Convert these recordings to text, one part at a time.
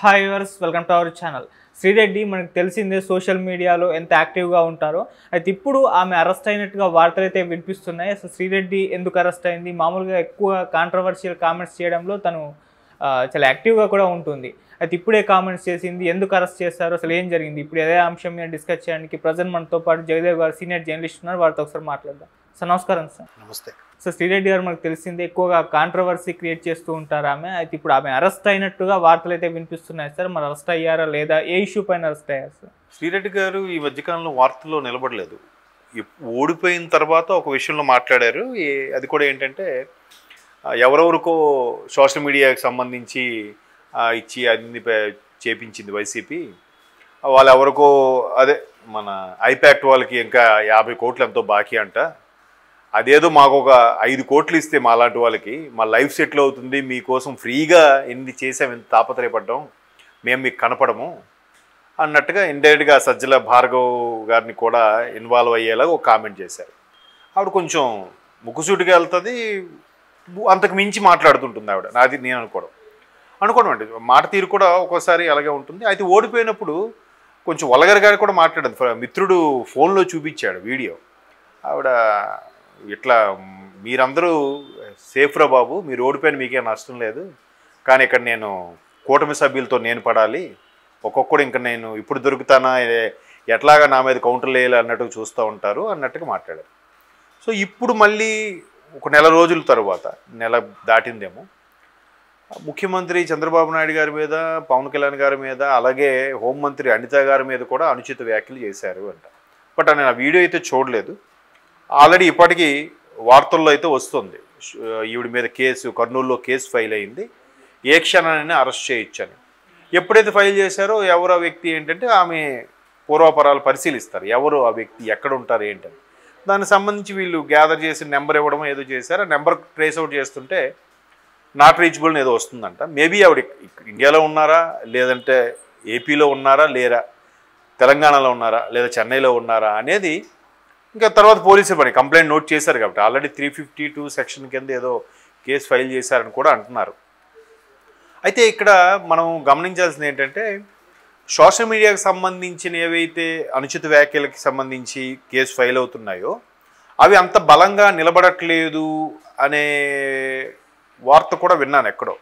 Hi viewers, welcome to our channel. Sri Reddy మనకు తెలిసిందే social మీడియాలో ఎంత యాక్టివ్గా ఉంటారో. అయితే ఇప్పుడు ఆమె అరెస్ట్ అయినట్టుగా వార్తలు అయితే వినిపిస్తున్నాయి. అసలు శ్రీరెడ్డి ఎందుకు అరెస్ట్ అయింది? మామూలుగా ఎక్కువ కాంట్రవర్షియల్ కామెంట్స్ చేయడంలో తను చాలా యాక్టివ్గా కూడా ఉంటుంది. అయితే ఇప్పుడే కామెంట్స్ చేసింది. ఎందుకు అరెస్ట్ చేశారు, అసలు ఏం జరిగింది? ఇప్పుడు అదే అంశం మీద డిస్కస్ చేయడానికి ప్రజెంట్ మనతో పాటు జగదేవ్ గారు సీనియర్ జర్నలిస్ట్ ఉన్నారు. వారితో ఒకసారి మాట్లాడదాం. సార్ నమస్కారం. సార్ నమస్తే. సో శ్రీరెడ్డి గారు మనకు తెలిసిందే ఎక్కువగా కాంట్రవర్సీ క్రియేట్ చేస్తూ ఉంటారు ఆమె. అయితే ఇప్పుడు ఆమె అరెస్ట్ అయినట్టుగా వార్తలు అయితే వినిపిస్తున్నాయి సార్. మరి అరెస్ట్ అయ్యారా లేదా? ఏ ఇష్యూ పైన అరెస్ట్ అయ్యారు సార్? శ్రీరెడ్డి గారు ఈ మధ్యకాలంలో వార్తల్లో నిలబడలేదు. ఓడిపోయిన తర్వాత ఒక విషయంలో మాట్లాడారు. అది కూడా ఏంటంటే ఎవరెవరికో సోషల్ మీడియాకి సంబంధించి ఇచ్చి అన్ని చేపించింది వైసీపీ. వాళ్ళు ఎవరికో అదే మన ఐపాక్ట్ వాళ్ళకి ఇంకా 50 కోట్లు ఎంతో బాకీ అంట. అదేదో మాకు ఒక 5 కోట్లు ఇస్తే మా లాంటి వాళ్ళకి మా లైఫ్ సెటిల్ అవుతుంది, మీకోసం ఫ్రీగా ఎన్ని చేసాం, ఎంత తాపత్రయపడ్డాం, మేము మీకు కనపడము అన్నట్టుగా ఇండైరెక్ట్గా సజ్జల భార్గవ్ గారిని కూడా ఇన్వాల్వ్ అయ్యేలాగా ఒక కామెంట్ చేశారు. ఆవిడ కొంచెం ముక్కుసూటిగా వెళ్తుంది, అంతకు మించి మాట్లాడుతుంటుంది ఆవిడ. నేను అనుకోవడం అండి, మాట తీరు కూడా ఒక్కోసారి అలాగే ఉంటుంది. అయితే ఓడిపోయినప్పుడు కొంచెం వల్గర్ గారు కూడా మాట్లాడదు. మిత్రుడు ఫోన్లో చూపించాడు వీడియో. ఆవిడ ఇట్లా మీరందరూ సేఫ్రా బాబు, మీరు ఓడిపోయిన మీకేం నష్టం లేదు, కానీ ఇక్కడ నేను కూటమి సభ్యులతో నేను పడాలి, ఒక్కొక్కడు ఇంకా నేను ఇప్పుడు దొరుకుతానా, ఎట్లాగా నా మీద కౌంటర్లు వేయాలి అన్నట్టుగా చూస్తూ ఉంటారు అన్నట్టుగా మాట్లాడారు. సో ఇప్పుడు మళ్ళీ ఒక నెల రోజుల తర్వాత, నెల దాటిందేమో, ముఖ్యమంత్రి చంద్రబాబు నాయుడు గారి మీద, పవన్ కళ్యాణ్ గారి మీద, అలాగే హోంమంత్రి అనిత గారి మీద కూడా అనుచిత వ్యాఖ్యలు చేశారు అంట. బట్ నేను ఆ వీడియో అయితే చూడలేదు. ఆల్రెడీ ఇప్పటికీ వార్తల్లో అయితే వస్తుంది ఈవిడ మీద కేసు, కర్నూలులో కేసు ఫైల్ అయింది, ఏ క్షణాన్ని అరెస్ట్ చేయొచ్చని. ఎప్పుడైతే ఫైల్ చేశారో ఎవరు ఆ వ్యక్తి ఏంటంటే ఆమె పూర్వాపరాలు పరిశీలిస్తారు, ఎవరు ఆ వ్యక్తి, ఎక్కడ ఉంటారు ఏంటని. దానికి సంబంధించి వీళ్ళు గ్యాదర్ చేసి నెంబర్ ఇవ్వడం ఏదో చేశారు. ఆ నెంబర్ ట్రేస్ అవుట్ చేస్తుంటే నాట్ రీచబుల్ ఏదో వస్తుందంట. మేబీ ఆవిడ ఇండియాలో ఉన్నారా, లేదంటే ఏపీలో ఉన్నారా, లేరా తెలంగాణలో ఉన్నారా, లేదా చెన్నైలో ఉన్నారా అనేది ఇంకా తర్వాత పోలీసులు పని కంప్లైంట్ నోట్ చేశారు కాబట్టి ఆల్రెడీ 352 సెక్షన్ కింద ఏదో కేసు ఫైల్ చేశారని కూడా అంటున్నారు. అయితే ఇక్కడ మనం గమనించాల్సింది ఏంటంటే సోషల్ మీడియాకి సంబంధించిన ఏవైతే అనుచిత వ్యాఖ్యలకి సంబంధించి కేసు ఫైల్ అవుతున్నాయో అవి అంత బలంగా నిలబడట్లేదు అనే వార్త కూడా విన్నాను ఎక్కడో.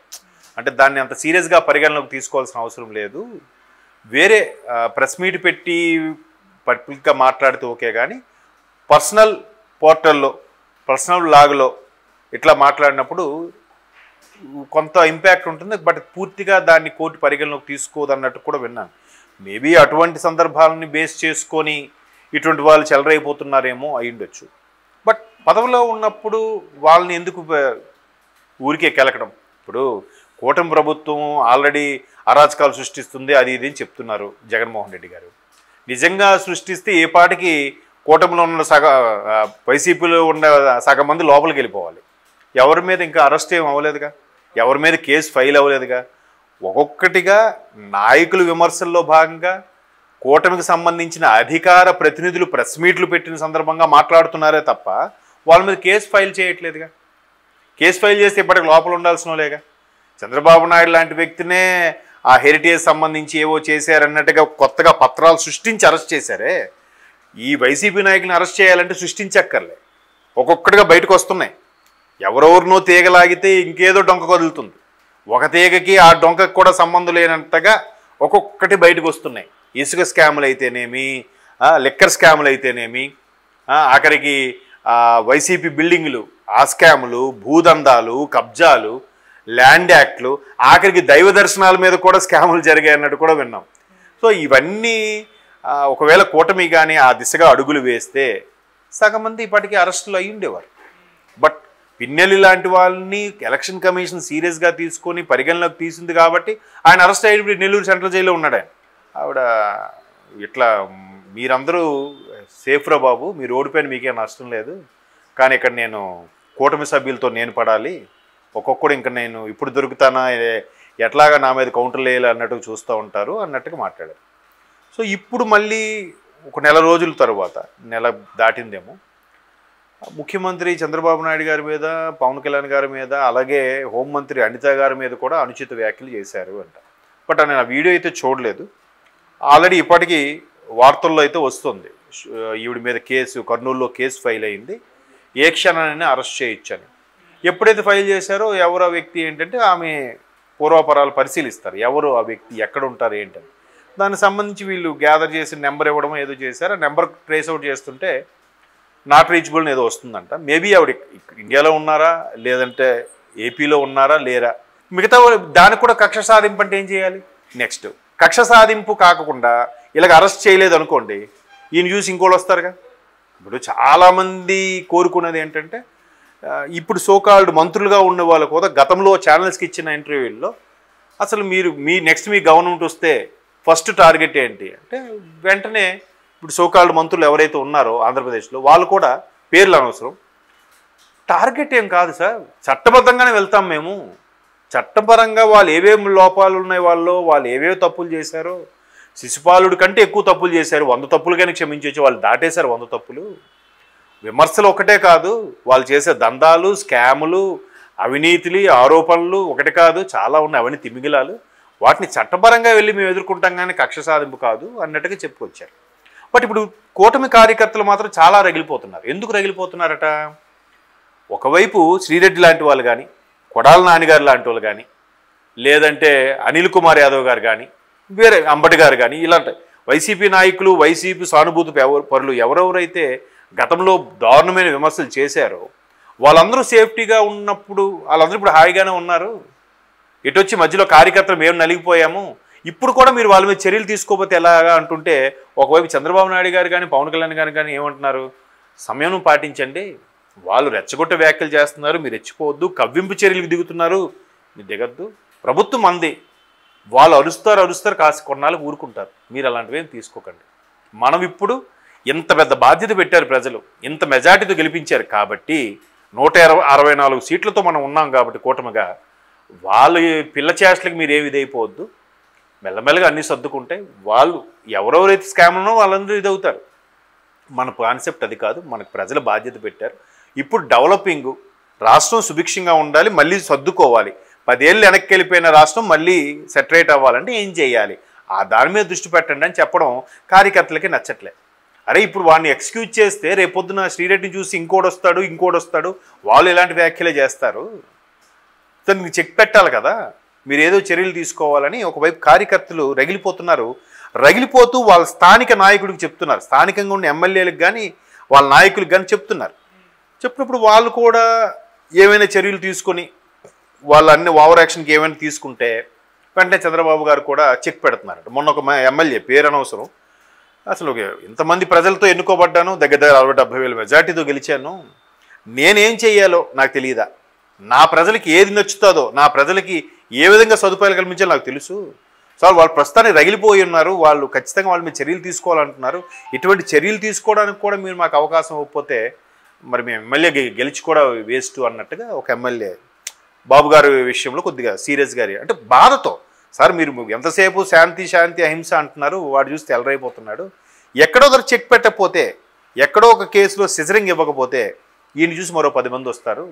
అంటే దాన్ని అంత సీరియస్గా పరిగణలోకి తీసుకోవాల్సిన అవసరం లేదు, వేరే ప్రెస్ మీట్ పెట్టి పబ్లిక్గా మాట్లాడితే ఓకే, కానీ పర్సనల్ పోర్టల్లో, పర్సనల్ లాగ్లో ఇట్లా మాట్లాడినప్పుడు కొంత ఇంపాక్ట్ ఉంటుంది. బట్ పూర్తిగా దాన్ని కోర్టు పరిగణలోకి తీసుకోదు అన్నట్టు కూడా విన్నాను. మేబీ అటువంటి సందర్భాలని బేస్ చేసుకొని ఇటువంటి వాళ్ళు చెలరైపోతున్నారేమో అయ్యుండొచ్చు. బట్ పదవిలో ఉన్నప్పుడు వాళ్ళని ఎందుకు ఊరికే కెలకడం? ఇప్పుడు కూటమి ప్రభుత్వం ఆల్రెడీ అరాచకాలు సృష్టిస్తుంది, అది ఇది అని చెప్తున్నారు జగన్మోహన్ రెడ్డి గారు. నిజంగా సృష్టిస్తే ఏ పాటికి కూటమిలో ఉన్న వైసీపీలో ఉన్న సగం మంది లోపలికి వెళ్ళిపోవాలి. ఎవరి మీద ఇంకా అరెస్ట్ ఏం అవ్వలేదుగా, ఎవరి మీద కేసు ఫైల్ అవ్వలేదుగా. ఒక్కొక్కటిగా నాయకులు విమర్శల్లో భాగంగా కూటమికి సంబంధించిన అధికార ప్రతినిధులు ప్రెస్ మీట్లు పెట్టిన సందర్భంగా మాట్లాడుతున్నారే తప్ప వాళ్ళ మీద కేసు ఫైల్ చేయట్లేదుగా. కేసు ఫైల్ చేస్తే ఇప్పటికి లోపల ఉండాల్సిన లేగా. చంద్రబాబు నాయుడు లాంటి వ్యక్తినే ఆ హెరిటేజ్ సంబంధించి ఏవో చేశారన్నట్టుగా కొత్తగా పత్రాలు సృష్టించి అరెస్ట్ చేశారే. ఈ వైసీపీ నాయకులను అరెస్ట్ చేయాలంటే సృష్టించక్కర్లే, ఒక్కొక్కటిగా బయటకు వస్తున్నాయి. ఎవరెవరినో తీగలాగితే ఇంకేదో డొంక కదులుతుంది, ఒక తీగకి ఆ డొంకకి కూడా సంబంధం లేనంతగా ఒక్కొక్కటి బయటకు వస్తున్నాయి. ఇసుక స్కాములు అయితేనేమి, లిక్కర్ స్కాములు అయితేనేమి, ఆఖరికి వైసీపీ బిల్డింగులు ఆ స్కాములు, భూదందాలు, కబ్జాలు, ల్యాండ్ యాక్ట్లు, ఆఖరికి దైవ దర్శనాల మీద కూడా స్కాములు జరిగాయి అన్నట్టు కూడా విన్నాం. సో ఇవన్నీ ఒకవేళ కూటమి కానీ ఆ దిశగా అడుగులు వేస్తే సగం మంది ఇప్పటికీ అరెస్టులు అయ్యి ఉండేవారు. బట్ పిన్నెల్లి లాంటి వాళ్ళని ఎలక్షన్ కమిషన్ సీరియస్గా తీసుకొని పరిగణలోకి తీసింది కాబట్టి ఆయన అరెస్ట్ అయ్యి నెల్లూరు సెంట్రల్ జైల్లో ఉన్నాడు. ఆవిడ ఇట్లా మీరందరూ సేఫ్రా బాబు, మీరు ఓడిపోయిన మీకేం నష్టం లేదు, కానీ ఇక్కడ నేను కూటమి సభ్యులతో నేను పడాలి, ఒక్కొక్కడు ఇంకా నేను ఇప్పుడు దొరుకుతానా, ఎట్లాగా నా మీద కౌంటర్లు వేయాలి అన్నట్టుగా చూస్తూ ఉంటారు అన్నట్టుగా మాట్లాడారు. సో ఇప్పుడు మళ్ళీ ఒక నెల రోజుల తర్వాత, నెల దాటిందేమో, ముఖ్యమంత్రి చంద్రబాబు నాయుడు గారి మీద, పవన్ కళ్యాణ్ గారి మీద, అలాగే హోంమంత్రి అనిత గారి మీద కూడా అనుచిత వ్యాఖ్యలు చేశారు అంట. బట్ నేను ఆ వీడియో అయితే చూడలేదు. ఆల్రెడీ ఇప్పటికీ వార్తల్లో అయితే వస్తుంది, ఈవిడ మీద కేసు, కర్నూలులో కేసు ఫైల్ అయింది, ఏ క్షణాన్ని అరెస్ట్ చేయొచ్చని. ఎప్పుడైతే ఫైల్ చేశారో ఎవరు ఆ వ్యక్తి ఏంటంటే ఆమె పూర్వాపరాలు పరిశీలిస్తారు, ఎవరు ఆ వ్యక్తి, ఎక్కడ ఉంటారు ఏంటని. దానికి సంబంధించి వీళ్ళు గ్యాదర్ చేసి నెంబర్ ఇవ్వడం ఏదో చేశారు. ఆ నెంబర్ ట్రేస్ అవుట్ చేస్తుంటే నాట్ రీచబుల్ ఏదో వస్తుందంట. మేబీ ఆవిడ ఇండియాలో ఉన్నారా, లేదంటే ఏపీలో ఉన్నారా, లేరా. మిగతా దానికి కూడా కక్ష సాధింపు అంటే ఏం చేయాలి? నెక్స్ట్ కక్ష సాధింపు కాకుండా ఇలాగ అరెస్ట్ చేయలేదు అనుకోండి, ఈయన చూసి ఇంకోళ్ళు వస్తారుగా. ఇప్పుడు చాలామంది కోరుకున్నది ఏంటంటే, ఇప్పుడు సోకాల్డ్ మంత్రులుగా ఉన్న వాళ్ళు కూడా గతంలో ఛానల్స్కి ఇచ్చిన ఇంటర్వ్యూల్లో అసలు నెక్స్ట్ మీ గవర్నమెంట్ వస్తే ఫస్ట్ టార్గెట్ ఏంటి అంటే, వెంటనే ఇప్పుడు సోకాల్డ్ మంత్రులు ఎవరైతే ఉన్నారో ఆంధ్రప్రదేశ్లో వాళ్ళు కూడా పేర్లు అనవసరం, టార్గెట్ ఏం కాదు సార్, చట్టబద్ధంగానే వెళ్తాం మేము. చట్టపరంగా వాళ్ళు ఏవేమి లోపాలు ఉన్నాయి, వాళ్ళు ఏవేవి తప్పులు చేశారో, శిశుపాలుడి కంటే ఎక్కువ తప్పులు చేశారు, 100 తప్పులు కానీ క్షమించవచ్చు, వాళ్ళు దాటేశారు 100 తప్పులు. విమర్శలు ఒకటే కాదు, వాళ్ళు చేసే దందాలు, స్కాములు, అవినీతిలు, ఆరోపణలు ఒకటి కాదు, చాలా ఉన్నాయి, అవన్నీ తిమింగిలాలు. వాటిని చట్టపరంగా వెళ్ళి మేము ఎదుర్కొంటాం కానీ కక్ష సాధింపు కాదు అన్నట్టుగా చెప్పుకొచ్చారు. బట్ ఇప్పుడు కూటమి కార్యకర్తలు మాత్రం చాలా రగిలిపోతున్నారు. ఎందుకు రగిలిపోతున్నారట? ఒకవైపు శ్రీరెడ్డి లాంటి వాళ్ళు కానీ, కొడాల నాన్నగారు లాంటి వాళ్ళు కానీ, లేదంటే అనిల్ కుమార్ యాదవ్ గారు కానీ, వేరే అంబటి గారు కానీ, ఇలాంటి వైసీపీ నాయకులు, వైసీపీ సానుభూతి పరులు ఎవరెవరైతే గతంలో దారుణమైన విమర్శలు చేశారో వాళ్ళందరూ సేఫ్టీగా ఉన్నప్పుడు వాళ్ళందరూ ఇప్పుడు హాయిగానే ఉన్నారు. ఇటొచ్చి మధ్యలో కార్యకర్తలు మేము నలిగిపోయాము, ఇప్పుడు కూడా మీరు వాళ్ళ మీద చర్యలు తీసుకోకపోతే ఎలాగా అంటుంటే, ఒకవైపు చంద్రబాబు నాయుడు గారు కానీ, పవన్ కళ్యాణ్ గారు కానీ ఏమంటున్నారు, సమయం పాటించండి, వాళ్ళు రెచ్చగొట్టే వ్యాఖ్యలు చేస్తున్నారు, మీరు రెచ్చిపోవద్దు, కవ్వింపు చర్యలకు దిగుతున్నారు, మీరు దిగద్దు, ప్రభుత్వం అంది, వాళ్ళు అరుస్తారు కాసి కొన్నాళ్ళకు ఊరుకుంటారు, మీరు అలాంటివి ఏం తీసుకోకండి. మనం ఇప్పుడు ఇంత పెద్ద బాధ్యత పెట్టారు ప్రజలు, ఇంత మెజార్టీతో గెలిపించారు కాబట్టి 164 సీట్లతో మనం ఉన్నాం కాబట్టి కూటమిగా, వాళ్ళ పిల్ల చేష్టలకు మీరు ఏమి ఇదైపోవద్దు, మెల్లమెల్లగా అన్నీ సర్దుకుంటే వాళ్ళు ఎవరెవరైతే స్కామ్ ఉన్నో వాళ్ళందరూ ఇదవుతారు. మన కాన్సెప్ట్ అది కాదు, మనకు ప్రజల బాధ్యత పెట్టారు. ఇప్పుడు డెవలపింగ్ రాష్ట్రం సుభిక్షంగా ఉండాలి, మళ్ళీ సర్దుకోవాలి. 10 ఏళ్ళు వెనక్కి వెళ్ళిపోయిన రాష్ట్రం మళ్ళీ సెటరేట్ అవ్వాలంటే ఏం చేయాలి, దాని మీద దృష్టి పెట్టండి అని చెప్పడం కార్యకర్తలకి నచ్చట్లే. అరే ఇప్పుడు వాడిని ఎక్స్క్యూజ్ చేస్తే రేపొద్దున శ్రీరెడ్డిని చూసి ఇంకోటి వస్తాడు, వాళ్ళు ఎలాంటి వ్యాఖ్యలే చేస్తారు. దానికి చెక్ పెట్టాలి కదా, మీరు ఏదో చర్యలు తీసుకోవాలని ఒకవైపు కార్యకర్తలు రగిలిపోతున్నారు. రగిలిపోతూ వాళ్ళ స్థానిక నాయకుడికి చెప్తున్నారు, స్థానికంగా ఉన్న ఎమ్మెల్యేలకు కానీ వాళ్ళ నాయకులకు కానీ చెప్తున్నారు. చెప్పినప్పుడు వాళ్ళు కూడా ఏమైనా చర్యలు తీసుకొని వాళ్ళు అన్ని ఓవర్ యాక్షన్కి ఏమైనా తీసుకుంటే వెంటనే చంద్రబాబు గారు కూడా చెక్ పెడుతున్నారట. మొన్న ఒక ఎమ్మెల్యే పేరు అనవసరం, అసలు ఇంతమంది ప్రజలతో ఎన్నుకోబడ్డాను, దగ్గర 60-70 వేల మెజార్టీతో గెలిచాను, నేనేం చెయ్యాలో నాకు తెలియదా, నా ప్రజలకి ఏది నచ్చుతుందో, నా ప్రజలకి ఏ విధంగా సదుపాయాలు కల్పించాలో నాకు తెలుసు. సార్ వాళ్ళు ప్రస్తుతానికి రగిలిపోయి ఉన్నారు, వాళ్ళు ఖచ్చితంగా వాళ్ళ మీద చర్యలు తీసుకోవాలంటున్నారు. ఇటువంటి చర్యలు తీసుకోవడానికి కూడా మీరు మాకు అవకాశం ఇవ్వకపోతే మరి మేము ఎమ్మెల్యే గెలిచి కూడా వేస్ట్ అన్నట్టుగా ఒక ఎమ్మెల్యే బాబు గారి విషయంలో కొద్దిగా సీరియస్ గారి అంటే బాధతో, సార్ మీరు ఎంతసేపు శాంతి అహింస అంటున్నారు, వాడు చూస్తే ఎలరైపోతున్నాడు, ఎక్కడో ఒకరు చెక్ పెట్టకపోతే, ఎక్కడో ఒక కేసులో సిజరింగ్ ఇవ్వకపోతే ఈయన చూసి మరో 10 మంది వస్తారు,